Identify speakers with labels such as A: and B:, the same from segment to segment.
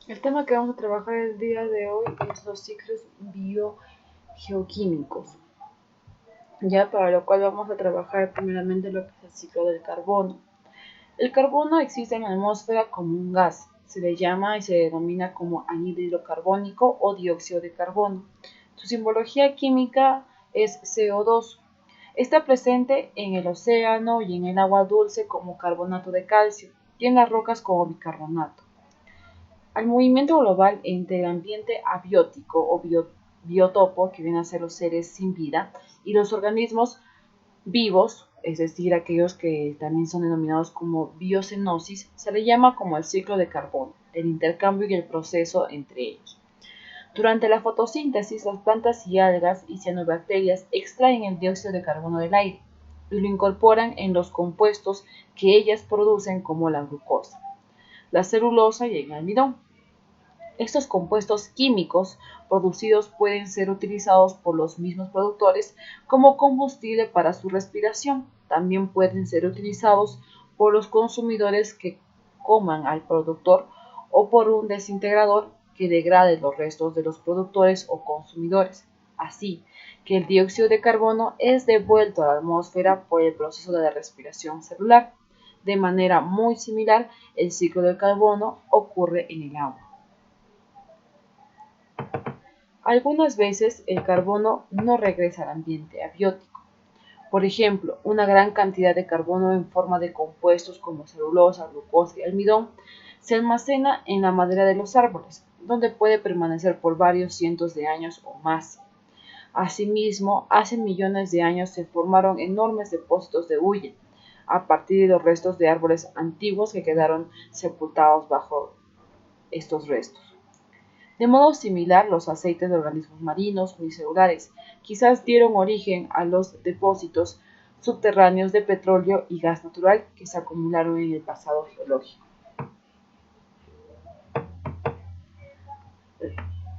A: El tema que vamos a trabajar el día de hoy es los ciclos biogeoquímicos, ya para lo cual vamos a trabajar primeramente lo que es el ciclo del carbono. El carbono existe en la atmósfera como un gas, se le llama y se denomina como anhídrido carbónico o dióxido de carbono. Su simbología química es CO2. Está presente en el océano y en el agua dulce como carbonato de calcio y en las rocas como bicarbonato. Al movimiento global entre el ambiente abiótico o biotopo, que vienen a ser los seres sin vida, y los organismos vivos, es decir, aquellos que también son denominados como biocenosis, se le llama como el ciclo de carbono, el intercambio y el proceso entre ellos. Durante la fotosíntesis, las plantas y algas y cianobacterias extraen el dióxido de carbono del aire y lo incorporan en los compuestos que ellas producen como la glucosa, la celulosa y el almidón. Estos compuestos químicos producidos pueden ser utilizados por los mismos productores como combustible para su respiración. También pueden ser utilizados por los consumidores que coman al productor o por un desintegrador que degrade los restos de los productores o consumidores. Así que el dióxido de carbono es devuelto a la atmósfera por el proceso de la respiración celular. De manera muy similar, el ciclo del carbono ocurre en el agua. Algunas veces el carbono no regresa al ambiente abiótico. Por ejemplo, una gran cantidad de carbono en forma de compuestos como celulosa, glucosa y almidón se almacena en la madera de los árboles, donde puede permanecer por varios cientos de años o más. Asimismo, hace millones de años se formaron enormes depósitos de hulla, a partir de los restos de árboles antiguos que quedaron sepultados bajo estos restos. De modo similar, los aceites de organismos marinos unicelulares quizás dieron origen a los depósitos subterráneos de petróleo y gas natural que se acumularon en el pasado geológico.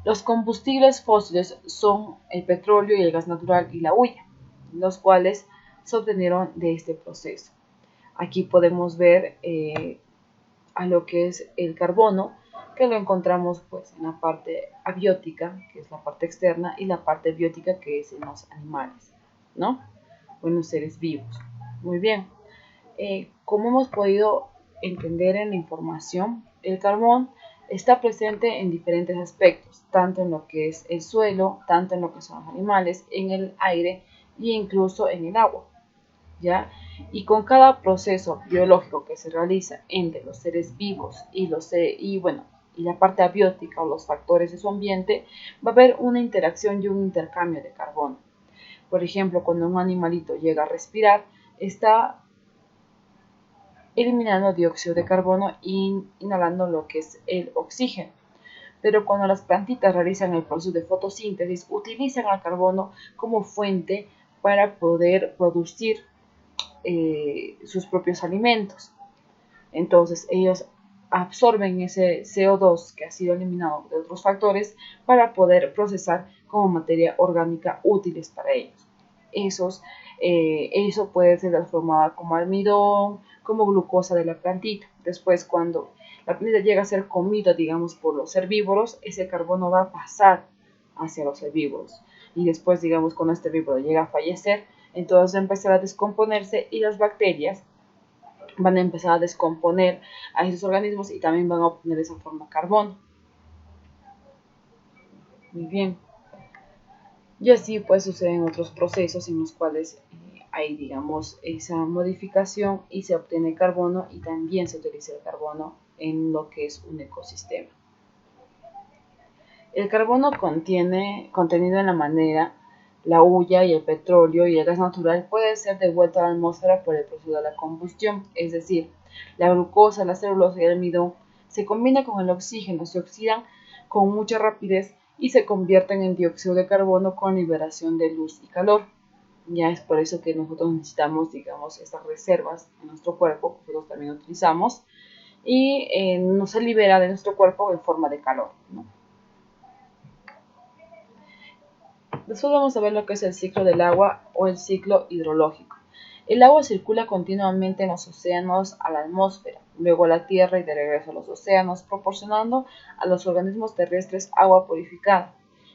A: Los combustibles fósiles son el petróleo y el gas natural y la hulla, los cuales se obtenieron de este proceso. Aquí podemos ver a lo que es el carbono, que lo encontramos pues en la parte abiótica, que es la parte externa, y la parte biótica, que es en los animales, ¿no? O en los seres vivos. Muy bien. Como hemos podido entender en la información, el carbón está presente en diferentes aspectos, tanto en lo que es el suelo, tanto en lo que son los animales, en el aire e incluso en el agua, ¿ya? Y con cada proceso biológico que se realiza entre los seres vivos y la parte abiótica o los factores de su ambiente, va a haber una interacción y un intercambio de carbono. Por ejemplo, cuando un animalito llega a respirar, está eliminando dióxido de carbono e inhalando lo que es el oxígeno. Pero cuando las plantitas realizan el proceso de fotosíntesis, utilizan el carbono como fuente para poder producir sus propios alimentos. Entonces ellos absorben ese CO2 que ha sido eliminado de otros factores para poder procesar como materia orgánica útiles para ellos. Eso puede ser transformada como almidón, como glucosa de la plantita. Después, cuando la planta llega a ser comida, digamos, por los herbívoros, ese carbono va a pasar hacia los herbívoros. Y después, digamos, cuando este herbívoro llega a fallecer, entonces va a empezar a descomponerse y las bacterias van a empezar a descomponer a esos organismos y también van a obtener de esa forma carbono. Muy bien. Y así pues suceden otros procesos en los cuales hay, digamos, esa modificación y se obtiene carbono y también se utiliza el carbono en lo que es un ecosistema. El carbono contenido en la madera, la hulla y el petróleo y el gas natural puede ser devuelto a la atmósfera por el proceso de la combustión, es decir, la glucosa, la celulosa y el almidón se combinan con el oxígeno, se oxidan con mucha rapidez y se convierten en dióxido de carbono con liberación de luz y calor. Ya es por eso que nosotros necesitamos, digamos, estas reservas en nuestro cuerpo, que nosotros también utilizamos, y no se libera de nuestro cuerpo en forma de calor, ¿no? Después vamos a ver lo que es el ciclo del agua o el ciclo hidrológico. El agua circula continuamente en los océanos a la atmósfera, luego a la Tierra y de regreso a los océanos, proporcionando a los organismos terrestres agua purificada.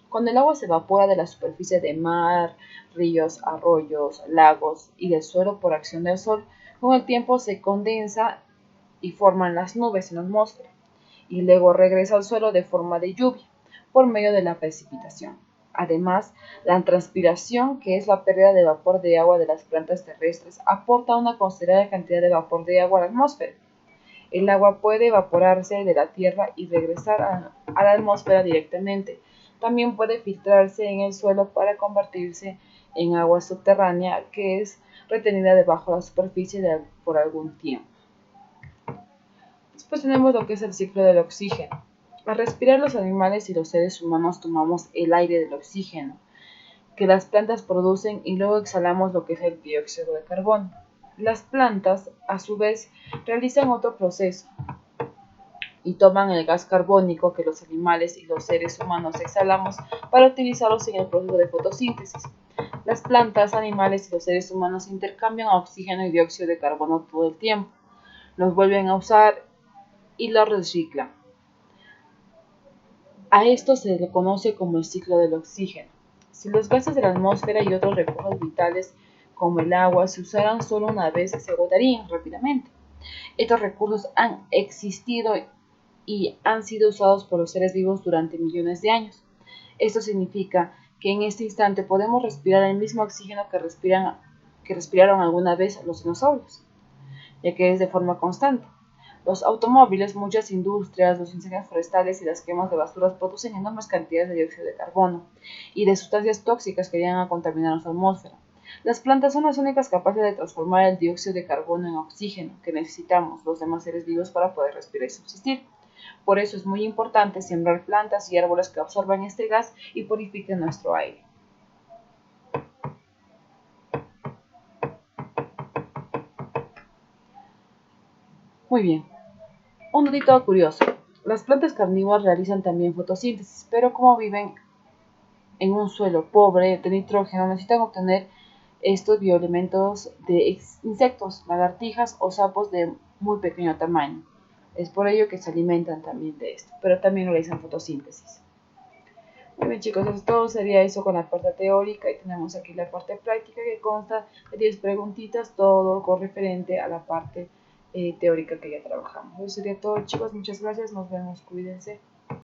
A: Cuando el agua se evapora de la superficie de mar, ríos, arroyos, lagos y del suelo por acción del sol, con el tiempo se condensa y forman las nubes en la atmósfera, y luego regresa al suelo de forma de lluvia, por medio de la precipitación. Además, la transpiración, que es la pérdida de vapor de agua de las plantas terrestres, aporta una considerable cantidad de vapor de agua a la atmósfera. El agua puede evaporarse de la Tierra y regresar a la atmósfera directamente. También puede filtrarse en el suelo para convertirse en agua subterránea, que es retenida debajo de la superficie por algún tiempo. Después tenemos lo que es el ciclo del oxígeno. Al respirar, los animales y los seres humanos tomamos el aire del oxígeno que las plantas producen y luego exhalamos lo que es el dióxido de carbono. Las plantas, a su vez, realizan otro proceso y toman el gas carbónico que los animales y los seres humanos exhalamos para utilizarlos en el proceso de fotosíntesis. Las plantas, animales y los seres humanos intercambian oxígeno y dióxido de carbono todo el tiempo. Los vuelven a usar y los reciclan. A esto se le conoce como el ciclo del oxígeno. Si los gases de la atmósfera y otros recursos vitales como el agua se usaran solo una vez, se agotarían rápidamente. Estos recursos han existido y han sido usados por los seres vivos durante millones de años. Esto significa que en este instante podemos respirar el mismo oxígeno que respiraron alguna vez los dinosaurios, ya que es de forma constante. Los automóviles, muchas industrias, los incendios forestales y las quemas de basuras producen enormes cantidades de dióxido de carbono y de sustancias tóxicas que llegan a contaminar nuestra atmósfera. Las plantas son las únicas capaces de transformar el dióxido de carbono en oxígeno que necesitamos los demás seres vivos para poder respirar y subsistir. Por eso es muy importante sembrar plantas y árboles que absorban este gas y purifiquen nuestro aire. Muy bien. Un datito curioso. Las plantas carnívoras realizan también fotosíntesis, pero como viven en un suelo pobre de nitrógeno, necesitan obtener estos bioelementos de insectos, lagartijas o sapos de muy pequeño tamaño. Es por ello que se alimentan también de esto, pero también realizan fotosíntesis. Muy bien chicos, entonces todo sería eso con la parte teórica y tenemos aquí la parte práctica que consta de 10 preguntitas, todo con referente a la parte teórica que ya trabajamos. Eso sería todo chicos, muchas gracias, nos vemos, cuídense.